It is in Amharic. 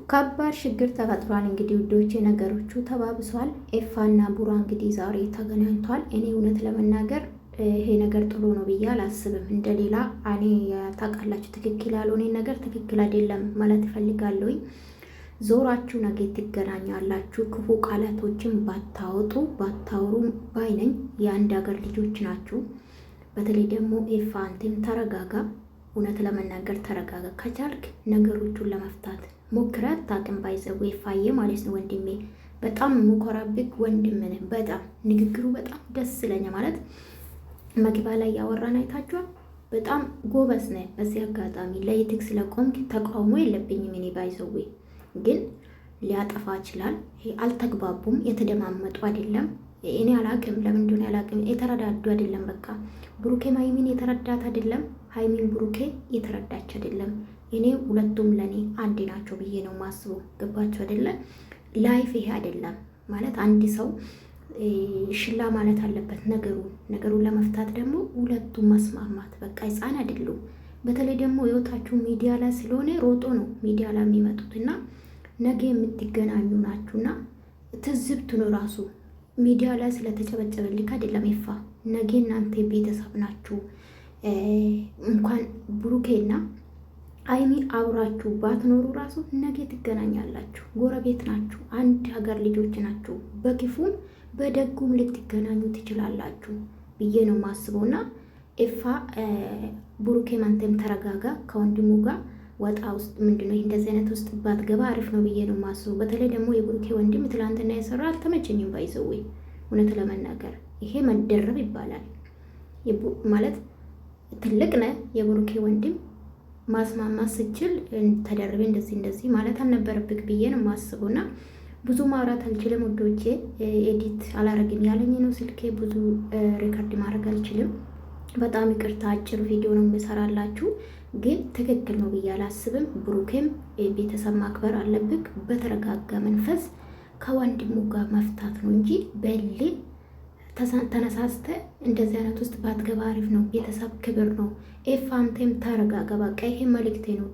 ከባድ ችግር ተፈጥሯል። እንግዲህ ውዶቼ ነገሮቹ ተባብሷል። ኤፋና ቡራ እንግዲህ ዛሬ ተገናኝቷል። እኔ እውነት ለመናገር ይሄ ነገር ጥሩ ነው ብዬ አላስብም። እንደሌላ እኔ ታውቃላችሁ፣ ትክክል ያልሆነ ነገር ትክክል አይደለም ማለት እፈልጋለሁኝ። ዞራችሁ ነገ ትገናኛላችሁ። ክፉ ቃላቶችን ባታወሩ ባይነኝ። የአንድ ሀገር ልጆች ናችሁ። በተለይ ደግሞ ኤፋ አንተም ተረጋጋ። እውነት ለመናገር ተረጋጋ። ከቻልክ ነገሮቹን ለመፍታት ሞክረት። ታቅም ባይዘው ኤፋዬ ማለት ነው ወንድሜ፣ በጣም ሙኮራብክ ወንድም ነህ። በጣም ንግግሩ በጣም ደስ ይለኛል። ማለት መግቢያ ላይ ያወራን አይታችኋል። በጣም ጎበዝ ነህ። በዚህ አጋጣሚ ለይትክ ስለቆምክ ተቃውሞ የለብኝም እኔ ባይዘው፣ ግን ሊያጠፋ ይችላል። አልተግባቡም፣ የተደማመጡ አይደለም። እኔ አላቅም ለምን እንደሆነ አላቅም። የተረዳዱ አይደለም። በቃ ብሩኬም ሀይሚን የተረዳት አይደለም፣ ሀይሚን ብሩኬ የተረዳች አይደለም። እኔ ሁለቱም ለኔ አንድ ናቸው ብዬ ነው ማስበው። ገባችሁ አይደለ? ላይፍ ይሄ አይደለም ማለት አንድ ሰው ሽላ ማለት አለበት። ነገሩን ለመፍታት ደግሞ ሁለቱም መስማማት። በቃ ህፃን አይደሉም። በተለይ ደግሞ ህይወታችሁ ሚዲያ ላይ ስለሆነ ሮጦ ነው ሚዲያ ላይ የሚመጡት እና ነገ የምትገናኙ ናችሁና ትዝብት ነው ራሱ ሚዲያ ላይ ስለተጨበጨበልክ አይደለም። ይፋ ነገ እናንተ ቤተሰብ ናችሁ። እንኳን ብሩኬና ሀይሚ አብራችሁ ባትኖሩ ራሱ ነገ ትገናኛላችሁ። ጎረቤት ናችሁ። አንድ ሀገር ልጆች ናችሁ። በክፉም በደጉም ልትገናኙ ትችላላችሁ ብዬ ነው ማስበውና ኤፋ ብሩኬም አንተም ተረጋጋ። ከወንድሙ ጋር ወጣ ውስጥ ምንድነው እንደዚህ አይነት ውስጥ ባትገባ አሪፍ ነው ብዬ ነው ማስበው። በተለይ ደግሞ የብሩኬ ወንድም ትላንትና የሰራ አልተመቸኝም ባይዘው። እውነት ለመናገር ይሄ መደረብ ይባላል ማለት ትልቅ ነህ የብሩኬ ወንድም ማስማማት ስችል ተደርቤ እንደዚህ ማለት አልነበረብክ ብዬ ነው ማስበውና ብዙ ማውራት አልችልም ወዶቼ። ኤዲት አላረግም ያለኝ ነው ስልኬ። ብዙ ሪከርድ ማድረግ አልችልም። በጣም ይቅርታ። አጭር ቪዲዮ ነው የምሰራላችሁ፣ ግን ትክክል ነው ብዬ አላስብም። ብሩኬም ቤተሰብ ማክበር አለብክ። በተረጋጋ መንፈስ ከወንድሙ ጋር መፍታት ነው እንጂ በሌ ተነሳስተ እንደዚህ አይነት ውስጥ ባትገባ አሪፍ ነው። ቤተሰብ ክብር ነው። ኤፋንቴም ተረጋጋ። በቃ ይሄ መልእክቴ ነው።